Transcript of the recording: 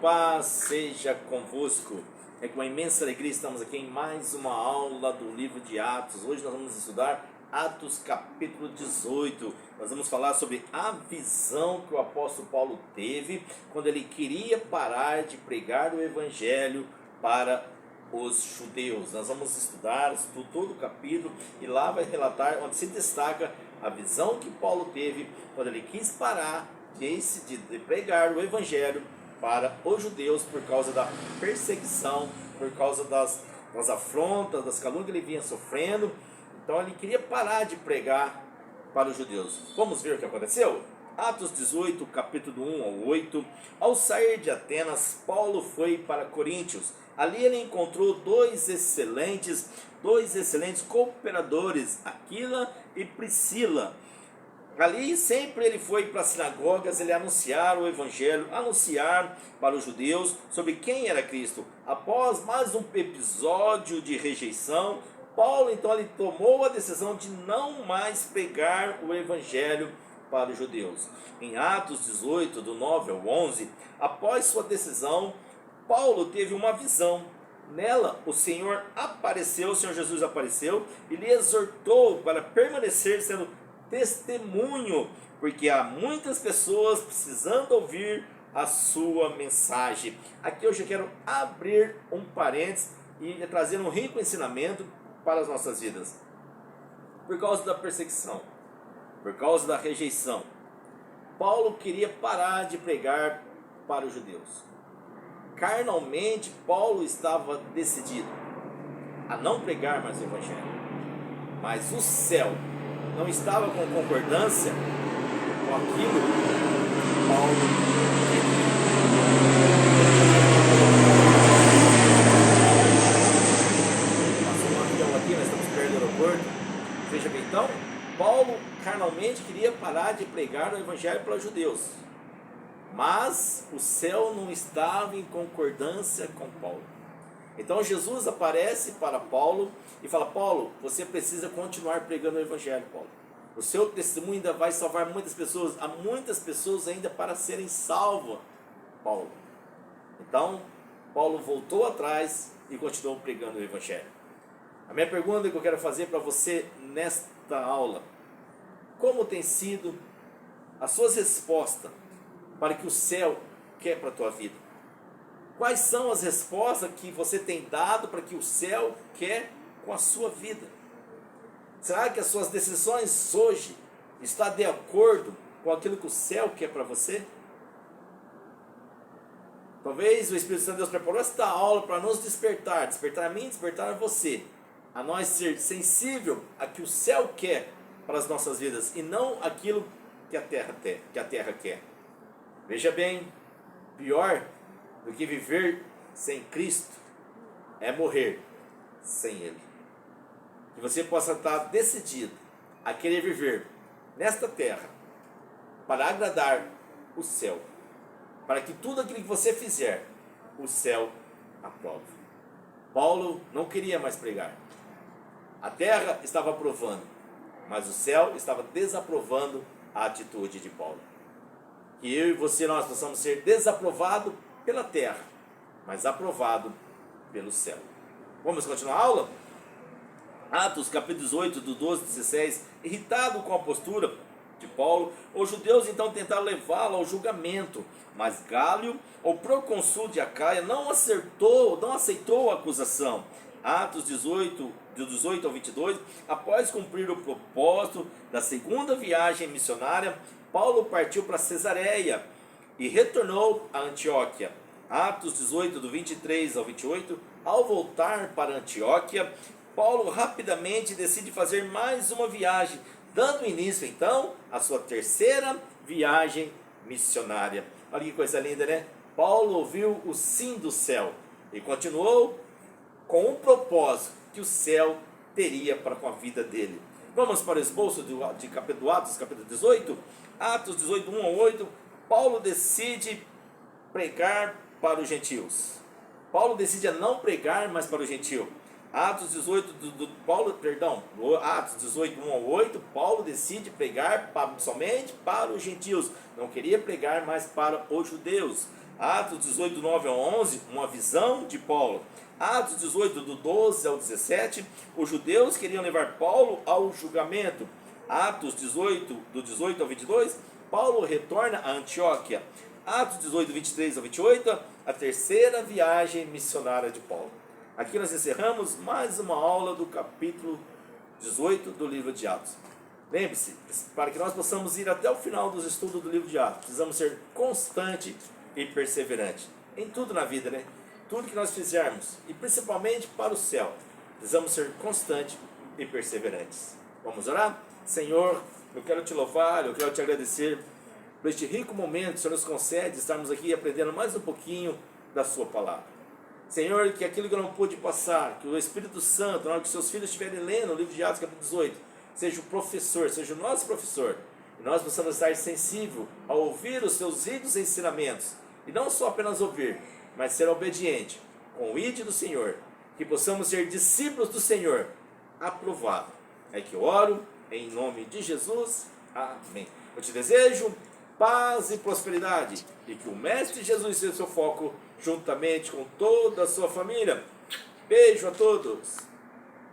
Paz seja convosco. É com uma imensa alegria estamos aqui em mais uma aula do livro de Atos. Hoje nós vamos estudar Atos capítulo 18. Nós vamos falar sobre a visão que o apóstolo Paulo teve quando ele queria parar de pregar o evangelho para os judeus. Nós vamos estudar todo o capítulo e lá vai relatar onde se destaca a visão que Paulo teve quando ele quis parar de pregar o evangelho para os judeus por causa da perseguição, por causa das afrontas, das calúnias que ele vinha sofrendo. Então ele queria parar de pregar para os judeus. Vamos ver o que aconteceu? Atos 18, capítulo 1 ao 8. Ao sair de Atenas, Paulo foi para Coríntios. Ali ele encontrou dois excelentes cooperadores, Aquila e Priscila. Ali sempre ele foi para as sinagogas, ele anunciar o evangelho, anunciar para os judeus sobre quem era Cristo. Após mais um episódio de rejeição, Paulo então ele tomou a decisão de não mais pregar o evangelho para os judeus. Em Atos 18, do 9 ao 11, após sua decisão, Paulo teve uma visão. Nela o Senhor Jesus apareceu e lhe exortou para permanecer sendo testemunho, porque há muitas pessoas precisando ouvir a sua mensagem. Aqui hoje eu quero abrir um parênteses e trazer um rico ensinamento para as nossas vidas. Por causa da perseguição, por causa da rejeição, Paulo queria parar de pregar para os judeus. Carnalmente, Paulo estava decidido a não pregar mais o evangelho, mas o céu não estava com concordância com aquilo que Paulo queria. Passou um avião aqui, nós estamos perto do aeroporto. Veja bem, então, Paulo carnalmente queria parar de pregar o evangelho para os judeus, mas o céu não estava em concordância com Paulo. Então Jesus aparece para Paulo e fala: Paulo, você precisa continuar pregando o evangelho, Paulo. O seu testemunho ainda vai salvar muitas pessoas. Há muitas pessoas ainda para serem salvas, Paulo. Então, Paulo voltou atrás e continuou pregando o evangelho. A minha pergunta que eu quero fazer para você nesta aula: como tem sido as suas respostas para que o céu quer para a tua vida? Quais são as respostas que você tem dado para que o céu quer com a sua vida? Será que as suas decisões hoje estão de acordo com aquilo que o céu quer para você? Talvez o Espírito Santo de Deus preparou esta aula para nos despertar a mim, despertar a você, a nós ser sensível a que o céu quer para as nossas vidas e não aquilo que a terra quer. Veja bem, pior do que viver sem Cristo é morrer sem Ele. Que você possa estar decidido a querer viver nesta terra para agradar o céu, para que tudo aquilo que você fizer, o céu aprove. Paulo não queria mais pregar. A terra estava aprovando, mas o céu estava desaprovando a atitude de Paulo. Que eu e você, nós possamos ser desaprovados pela terra, mas aprovado pelo céu. Vamos continuar a aula? Atos capítulo 18, do 12 ao 16. Irritado com a postura de Paulo, os judeus então tentaram levá-lo ao julgamento, mas Gálio, o procônsul de Acaia, não aceitou a acusação. Atos 18, do 18 ao 22. Após cumprir o propósito da segunda viagem missionária, Paulo partiu para Cesareia e retornou a Antioquia. Atos 18, do 23 ao 28. Ao voltar para Antioquia, Paulo rapidamente decide fazer mais uma viagem, dando início então à sua terceira viagem missionária. Olha que coisa linda, né? Paulo ouviu o sim do céu e continuou com um propósito que o céu teria para com a vida dele. Vamos para o esboço do Atos, capítulo 18. Atos 18, 1 ao 8. Paulo decide pregar para os gentios. Paulo decide a não pregar mais para o gentio. Atos 18, Atos 18, 1 ao 8, Paulo decide pregar somente para os gentios. Não queria pregar mais para os judeus. Atos 18, do 9 ao 11, uma visão de Paulo. Atos 18, do 12 ao 17, os judeus queriam levar Paulo ao julgamento. Atos 18, do 18 ao 22, Paulo retorna a Antioquia. Atos 18, do 23 ao 28, a terceira viagem missionária de Paulo. Aqui nós encerramos mais uma aula do capítulo 18 do livro de Atos. Lembre-se, para que nós possamos ir até o final dos estudos do livro de Atos, precisamos ser constante e perseverante. Em tudo na vida, né? Tudo que nós fizermos, e principalmente para o céu, precisamos ser constantes e perseverantes. Vamos orar? Senhor, eu quero te louvar, eu quero te agradecer por este rico momento que o Senhor nos concede, estarmos aqui aprendendo mais um pouquinho da sua palavra. Senhor, que aquilo que eu não pude passar, que o Espírito Santo, na hora que seus filhos estiverem lendo o livro de Atos, capítulo 18, seja o professor, seja o nosso professor, e nós possamos estar sensível a ouvir os seus ricos ensinamentos, e não só apenas ouvir, mas ser obediente com o ID do Senhor, que possamos ser discípulos do Senhor, aprovado. É que eu oro em nome de Jesus. Amém. Eu te desejo paz e prosperidade, e que o Mestre Jesus seja o seu foco, juntamente com toda a sua família. Beijo a todos.